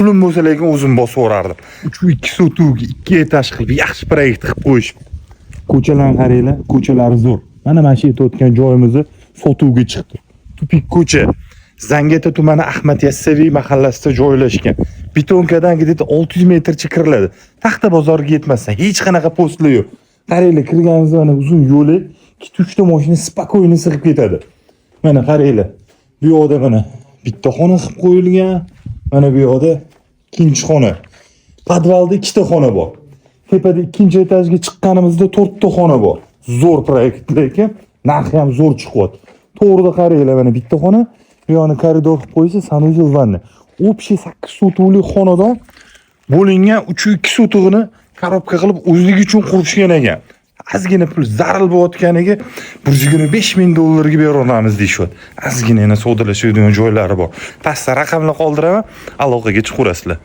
pulim bo'lsa lekin o'zim bosib yuborardim. 3-2 sotuvga 2 etaj qilib yaxshi proyekt qilib qo'yishibdi. Ko'chalarni qaranglar, ko'chalar zo'r. Mana shu o'tgan joyimizni sotuvga chiqdi. Tupik ko'cha. Zangeta tumani Ahmad Yassaviy mahallasida joylashgan. Betonkadan где-то 600 metrcha kiriladi. Taxta bozorga yetmasdan hech qanaqa postlar yo'q. Qaranglar, kirganimizda mana uzun yo'li 2-3 ta mashina spokойно sig'ib ketadi. Mana qaranglar. Bu yoqda mana bitta xona qilib qo'yilgan. Mana bu yoqda ikkinchi xona. Podvalda 2 ta xona bor. Tepada ikkinchi etajga chiqqanimizda 4 ta xona bor. Zo'r proyekt lekin narxi ham zo'r chiqyapti. To'g'rida qaranglar, mana bitta xona, bu yoqni koridor qilib qo'ysa, sanuzel vanna. Общий 8 sotuvli xonadon bo'lingan 3-2 sotuvini korobka qilib o'zligi uchun qurishgan ekan. Azgina pul zaril bo'layotganiga $125,000 ga beraveramiz deyishyapti. Azgina yana savdolashadigan joylari bor. Pastda raqamlar qoldiraman, aloqaga chiqaverasizlar.